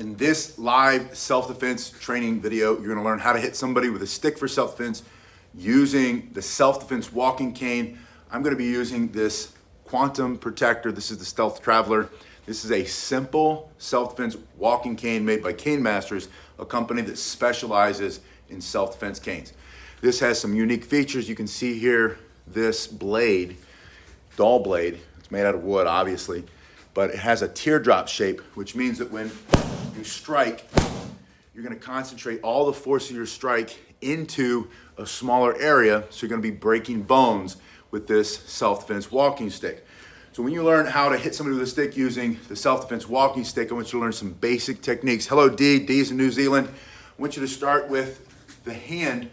In this live self-defense training video, you're gonna learn how to hit somebody with a stick for self-defense using the self-defense walking cane. I'm gonna be using this Quantum Protector. This is the Stealth Traveler. This is a simple self-defense walking cane made by Cane Masters, a company that specializes in self-defense canes. This has some unique features. You can see here this blade, dull blade. It's made out of wood, obviously, but it has a teardrop shape, which means that when you strike, you're gonna concentrate all the force of your strike into a smaller area, so you're gonna be breaking bones with this self-defense walking stick. So when you learn how to hit somebody with a stick using the self-defense walking stick, I want you to learn some basic techniques. Hello, D. D's in New Zealand. I want you to start with the hand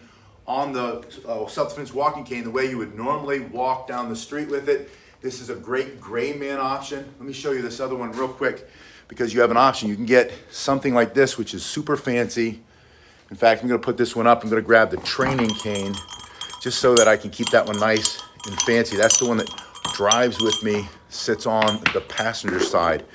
on the self-defense walking cane the way you would normally walk down the street with it. This is a great gray man option. Let me show you this other one real quick, because you have an option. You can get something like this, which is super fancy. In fact, I'm gonna put this one up. I'm gonna grab the training cane just so that I can keep that one nice and fancy. That's the one that drives with me, sits on the passenger side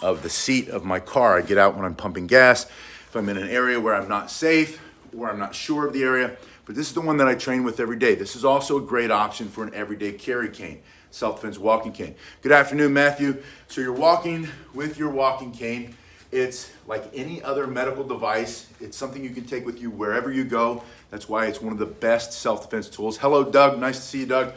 of the seat of my car. I get out when I'm pumping gas, if I'm in an area where I'm not safe or I'm not sure of the area. But this is the one that I train with every day. This is also a great option for an everyday carry cane, self-defense walking cane. Good afternoon, Matthew. So you're walking with your walking cane. It's like any other medical device. It's something you can take with you wherever you go. That's why it's one of the best self-defense tools. Hello, Doug. Nice to see you, Doug.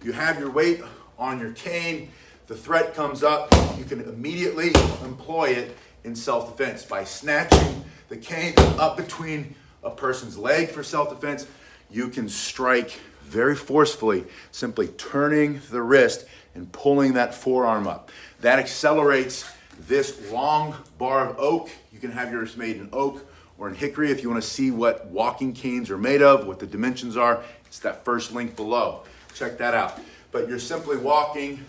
You have your weight on your cane. The threat comes up. You can immediately employ it in self-defense by snatching the cane up between a person's leg for self-defense. You can strike very forcefully, simply turning the wrist and pulling that forearm up. That accelerates this long bar of oak. You can have yours made in oak or in hickory if you want to see what walking canes are made of, what the dimensions are. It's that first link below. Check that out. But you're simply walking,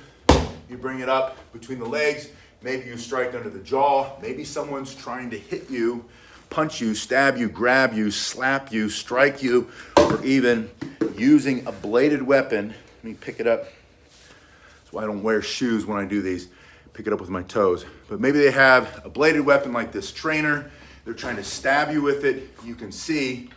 you bring it up between the legs, maybe you strike under the jaw, maybe someone's trying to hit you, punch you, stab you, grab you, slap you, strike you, or even using a bladed weapon. Let me pick it up. That's why I don't wear shoes when I do these. Pick it up with my toes. But maybe they have a bladed weapon like this trainer. They're trying to stab you with it. You can see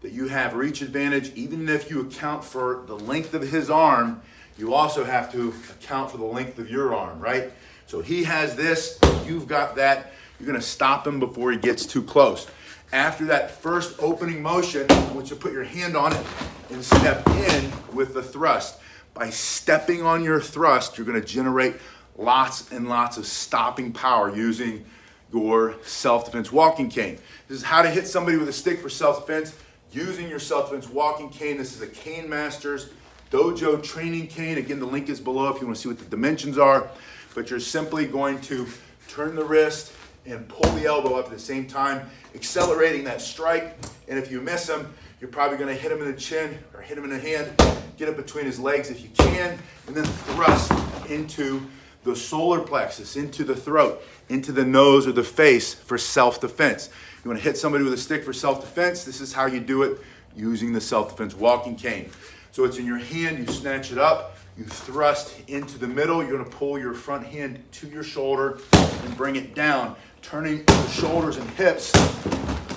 that you have reach advantage. Even if you account for the length of his arm, you also have to account for the length of your arm, right? So he has this, you've got that. You're gonna stop him before he gets too close. After that first opening motion, I want you to put your hand on it and step in with the thrust. By stepping on your thrust, you're gonna generate lots and lots of stopping power using your self-defense walking cane. This is how to hit somebody with a stick for self-defense using your self-defense walking cane. This is a Cane Masters Dojo training cane. Again, the link is below if you want to see what the dimensions are. But you're simply going to turn the wrist and pull the elbow up at the same time, accelerating that strike. And if you miss him, you're probably going to hit him in the chin or hit him in the hand. Get it between his legs if you can, and then thrust into the solar plexus, into the throat, into the nose or the face for self-defense. You want to hit somebody with a stick for self-defense, this is how you do it using the self-defense walking cane. So it's in your hand, you snatch it up, you thrust into the middle, you're going to pull your front hand to your shoulder and bring it down, turning the shoulders and hips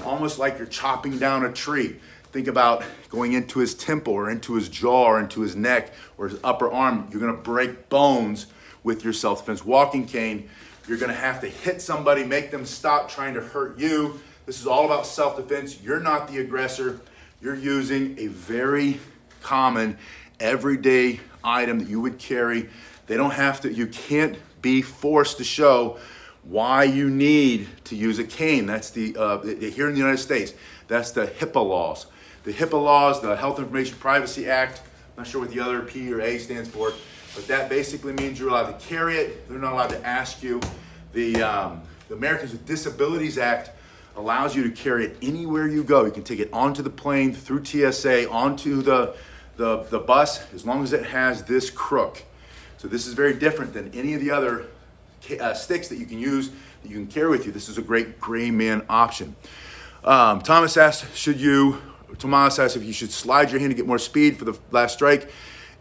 almost like you're chopping down a tree. Think about going into his temple or into his jaw or into his neck or his upper arm. You're going to break bones with your self-defense walking cane. You're going to have to hit somebody, make them stop trying to hurt you. This is all about self-defense. You're not the aggressor. You're using a very common everyday item that you would carry. They don't have to, you can't be forced to show why you need to use a cane. That's the, here in the United States, that's the HIPAA laws. The HIPAA laws, the Health Information Privacy Act, I'm not sure what the other P or A stands for, but that basically means you're allowed to carry it. They're not allowed to ask you. The Americans with Disabilities Act allows you to carry it anywhere you go. You can take it onto the plane, through TSA, onto the bus, as long as it has this crook. So this is very different than any of the other sticks that you can use, that you can carry with you. This is a great gray man option. Thomas asks if you should slide your hand to get more speed for the last strike.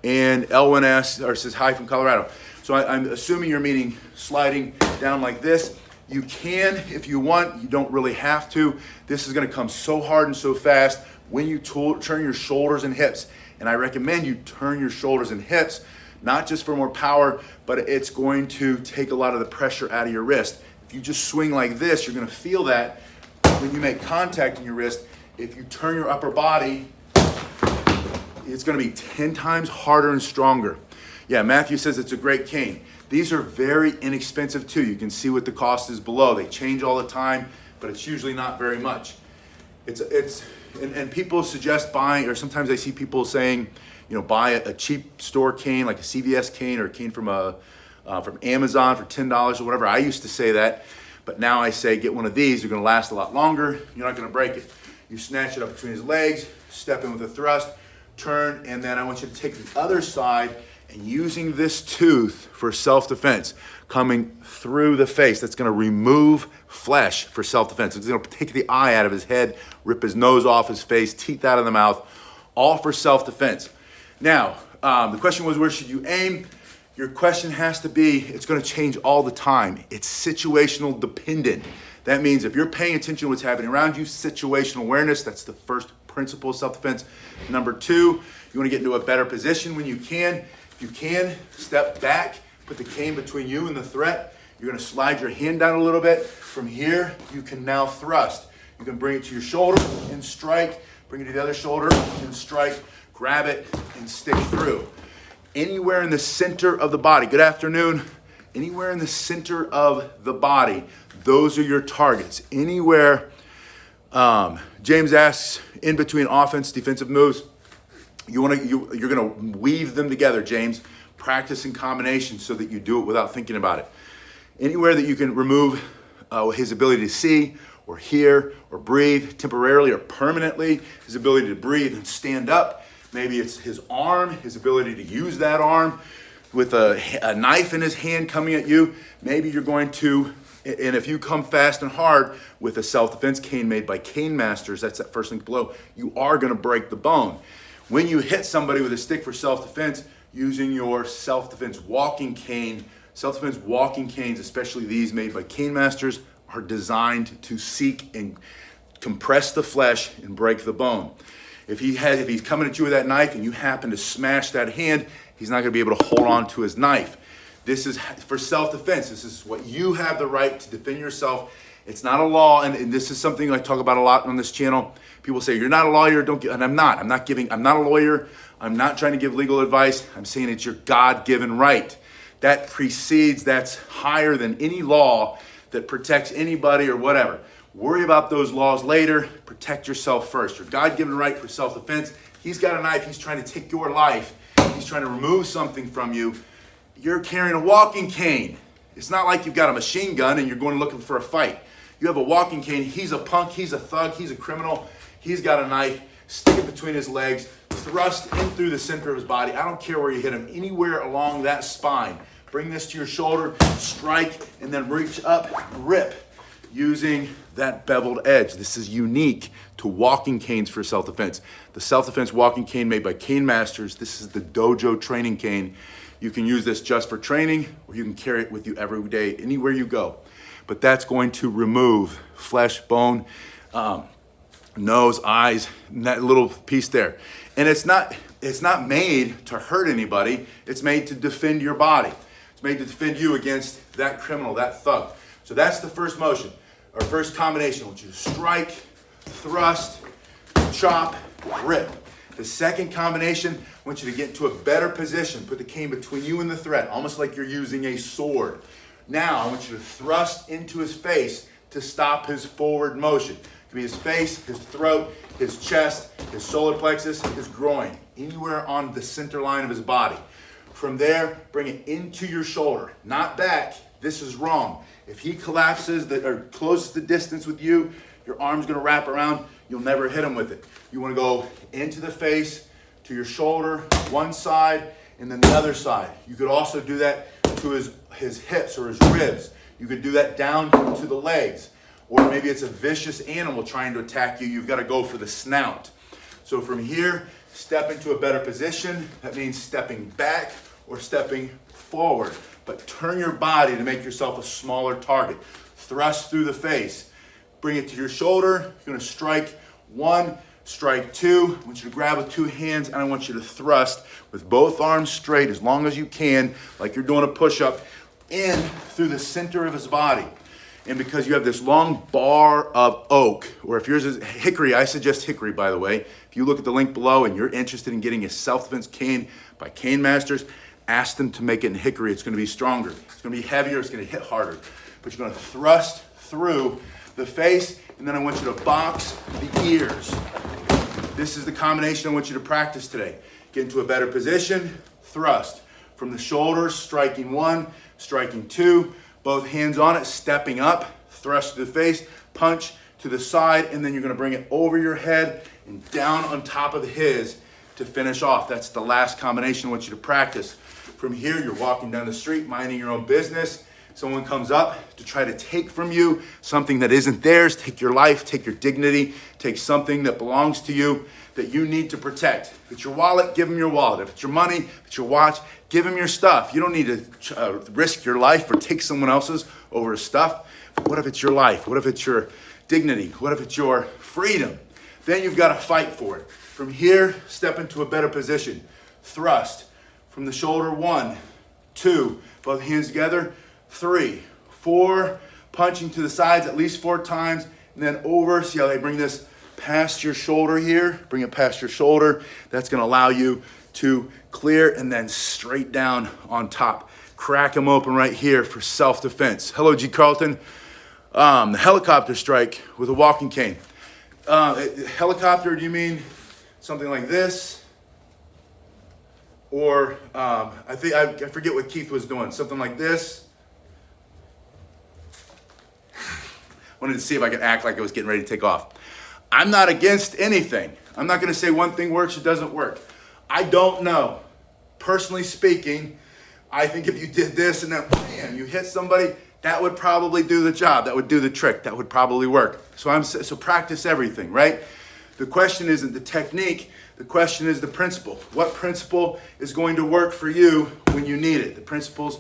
And Elwin asks, or says hi from Colorado. So I'm assuming you're meaning sliding down like this. You can if you want, you don't really have to. This is gonna come so hard and so fast when you turn your shoulders and hips. And I recommend you turn your shoulders and hips, not just for more power, but it's going to take a lot of the pressure out of your wrist. If you just swing like this, you're gonna feel that when you make contact in your wrist. If you turn your upper body, it's gonna be 10 times harder and stronger. Yeah, Matthew says it's a great cane. These are very inexpensive too. You can see what the cost is below. They change all the time, but it's usually not very much. And people suggest buying, or sometimes I see people saying, you know, buy a cheap store cane, like a CVS cane or a cane from Amazon for $10 or whatever. I used to say that, but now I say get one of these. You're gonna last a lot longer. You're not gonna break it. You snatch it up between his legs, step in with a thrust, turn, and then I want you to take the other side and using this tooth for self-defense, coming through the face. That's gonna remove flesh for self-defense. It's gonna take the eye out of his head, rip his nose off his face, teeth out of the mouth, all for self-defense. Now, the question was, where should you aim? Your question has to be, it's gonna change all the time. It's situational dependent. That means if you're paying attention to what's happening around you, situational awareness, that's the first principle of self-defense. Number two, you wanna get into a better position when you can. If you can, step back, put the cane between you and the threat. You're gonna slide your hand down a little bit. From here, you can now thrust. You can bring it to your shoulder and strike, bring it to the other shoulder and strike, grab it and stick through. Anywhere in the center of the body, good afternoon, anywhere in the center of the body, those are your targets. Anywhere, James asks, in between offense, defensive moves, you're gonna weave them together, James. Practice in combination so that you do it without thinking about it. Anywhere that you can remove his ability to see or hear or breathe temporarily or permanently, his ability to breathe and stand up. Maybe it's his arm, his ability to use that arm with a knife in his hand coming at you. Maybe you're going to, and if you come fast and hard with a self-defense cane made by Cane Masters, that's that first link below, you are gonna break the bone. When you hit somebody with a stick for self-defense, using your self-defense walking cane, self-defense walking canes, especially these made by Cane Masters, are designed to seek and compress the flesh and break the bone. If he's coming at you with that knife and you happen to smash that hand, he's not gonna be able to hold on to his knife. This is for self-defense. This is what you have the right to defend yourself. It's not a law, and this is something I talk about a lot on this channel. People say, you're not a lawyer, and I'm not. I'm not a lawyer. I'm not trying to give legal advice. I'm saying it's your God-given right. That precedes, that's higher than any law that protects anybody or whatever. Worry about those laws later. Protect yourself first. Your God-given right for self-defense. He's got a knife. He's trying to take your life. He's trying to remove something from you. You're carrying a walking cane. It's not like you've got a machine gun and you're going looking for a fight. You have a walking cane. He's a punk. He's a thug. He's a criminal. He's got a knife. Stick it between his legs. Thrust in through the center of his body. I don't care where you hit him. Anywhere along that spine. Bring this to your shoulder. Strike and then reach up. Rip using that beveled edge. This is unique to walking canes for self-defense. The self-defense walking cane made by Cane Masters. This is the dojo training cane. You can use this just for training, or you can carry it with you every day, anywhere you go. But that's going to remove flesh, bone, nose, eyes, and that little piece there. And it's not made to hurt anybody. It's made to defend your body. It's made to defend you against that criminal, that thug. So that's the first motion, or first combination. I want you to strike, thrust, chop, rip. The second combination, I want you to get into a better position. Put the cane between you and the threat, almost like you're using a sword. Now, I want you to thrust into his face to stop his forward motion. It could be his face, his throat, his chest, his solar plexus, his groin, anywhere on the center line of his body. From there, bring it into your shoulder, not back. This is wrong. If he collapses or closes the distance with you, your arm's gonna wrap around, you'll never hit him with it. You wanna go into the face, to your shoulder, one side, and then the other side. You could also do that to his hips or his ribs. You could do that down to the legs. Or maybe it's a vicious animal trying to attack you. You've gotta go for the snout. So from here, step into a better position. That means stepping back or stepping forward. But turn your body to make yourself a smaller target. thrust through the face. Bring it to your shoulder. You're gonna strike 1, strike 2. I want you to grab with 2 hands, and I want you to thrust with both arms straight as long as you can, like you're doing a push-up, in through the center of his body. And because you have this long bar of oak, or if yours is hickory, I suggest hickory, by the way. If you look at the link below and you're interested in getting a self-defense cane by Cane Masters, ask them to make it in hickory. It's gonna be stronger. It's gonna be heavier, it's gonna hit harder. But you're gonna thrust through the face, and then I want you to box the ears. This is the combination I want you to practice today. Get into a better position, thrust. From the shoulders, striking 1, striking 2, both hands on it, stepping up, thrust to the face, punch to the side, and then you're gonna bring it over your head and down on top of his to finish off. That's the last combination I want you to practice. From here, you're walking down the street, minding your own business. Someone comes up to try to take from you something that isn't theirs, take your life, take your dignity, take something that belongs to you that you need to protect. If it's your wallet, give them your wallet. If it's your money, if it's your watch, give them your stuff. You don't need to risk your life or take someone else's over stuff. But what if it's your life? What if it's your dignity? What if it's your freedom? Then you've got to fight for it. From here, step into a better position. Thrust. From the shoulder, 1, 2, both hands together, 3, 4, punching to the sides at least 4 times, and then over. See how they bring this past your shoulder here? Bring it past your shoulder. That's gonna allow you to clear and then straight down on top. Crack them open right here for self-defense. Hello, G. Carlton. The helicopter strike with a walking cane. Helicopter, do you mean something like this? Or I forget what Keith was doing. Something like this. Wanted to see if I could act like I was getting ready to take off. I'm not against anything. I'm not gonna say one thing works or doesn't work. I don't know. Personally speaking, I think if you did this and then bam, you hit somebody, that would probably do the job. That would do the trick. That would probably work. So practice everything, right? The question isn't the technique. The question is the principle. What principle is going to work for you when you need it? The principles,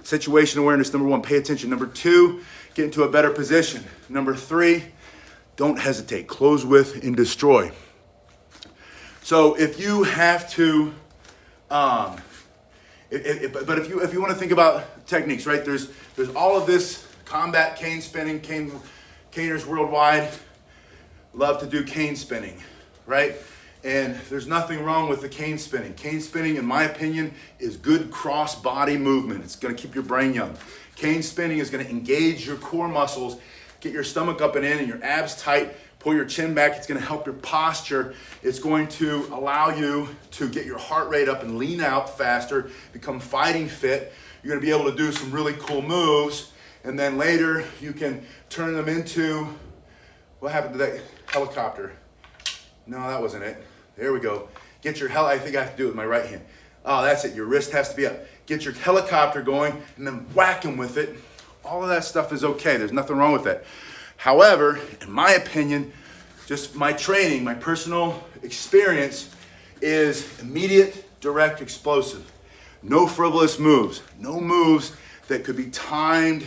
situation awareness, number 1, pay attention. Number 2, get into a better position. Number 3, don't hesitate. Close with and destroy. So if you have to, but if you want to think about techniques, right? There's all of this combat cane spinning, caners worldwide love to do cane spinning, right? And there's nothing wrong with the cane spinning. Cane spinning, in my opinion, is good cross-body movement. It's going to keep your brain young. Cane spinning is going to engage your core muscles, get your stomach up and in and your abs tight, pull your chin back. It's going to help your posture. It's going to allow you to get your heart rate up and lean out faster, become fighting fit. You're going to be able to do some really cool moves. And then later you can turn them into, what happened to that helicopter? No, that wasn't it. There we go. Get your I think I have to do it with my right hand. Oh, that's it. Your wrist has to be up. Get your helicopter going and then whack them with it. All of that stuff is okay. There's nothing wrong with that. However, in my opinion, just my training, my personal experience is immediate, direct, explosive. No frivolous moves. No moves that could be timed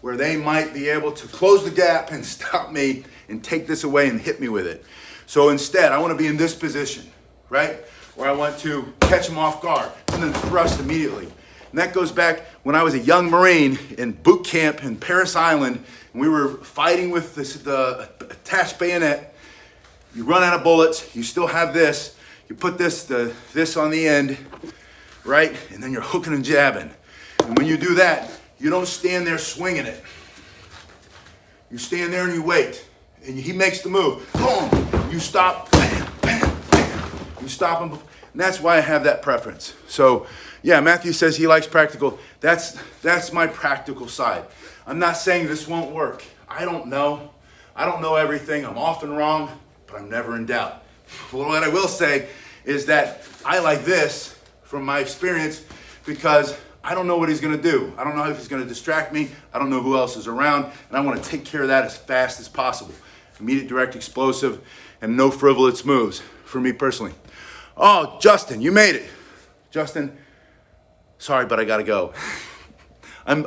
where they might be able to close the gap and stop me and take this away and hit me with it. So instead, I want to be in this position, right? Where I want to catch them off guard and then thrust immediately. And that goes back when I was a young Marine in boot camp in Paris Island, and we were fighting with the attached bayonet. You run out of bullets, you still have this, you put this on the end, right? And then you're hooking and jabbing. And when you do that, you don't stand there swinging it. You stand there and you wait. And he makes the move. Boom! You stop. Bam, bam, bam. You stop him. And that's why I have that preference. So, yeah, Matthew says he likes practical. That's my practical side. I'm not saying this won't work. I don't know. I don't know everything. I'm often wrong, but I'm never in doubt. Well, what I will say is that I like this from my experience because I don't know what he's going to do. I don't know if he's going to distract me. I don't know who else is around, and I want to take care of that as fast as possible. Immediate, direct, explosive, and no frivolous moves for me personally. Oh, Justin, you made it. Justin, sorry, but I got to go. I'm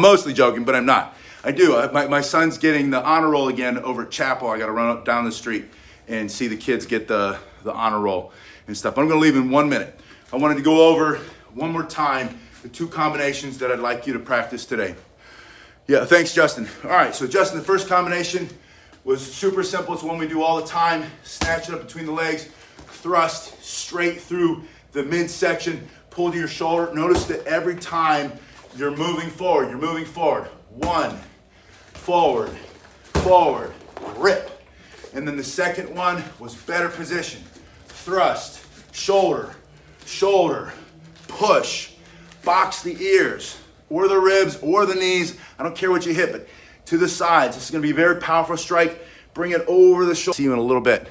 mostly joking, but I'm not. I do. My son's getting the honor roll again over at Chapel. I got to run up down the street and see the kids get the honor roll and stuff. But I'm going to leave in 1 minute. I wanted to go over one more time the 2 combinations that I'd like you to practice today. Yeah, thanks, Justin. All right, so Justin, the first combination was super simple. It's one we do all the time. Snatch it up between the legs, thrust straight through the midsection, pull to your shoulder. Notice that every time you're moving forward, you're moving forward. 1, forward, forward, rip. And then the second one was better position. Thrust, shoulder, shoulder, push, box the ears, or the ribs, or the knees. I don't care what you hit, but to the sides. This is gonna be a very powerful strike. Bring it over the shoulder. See you in a little bit.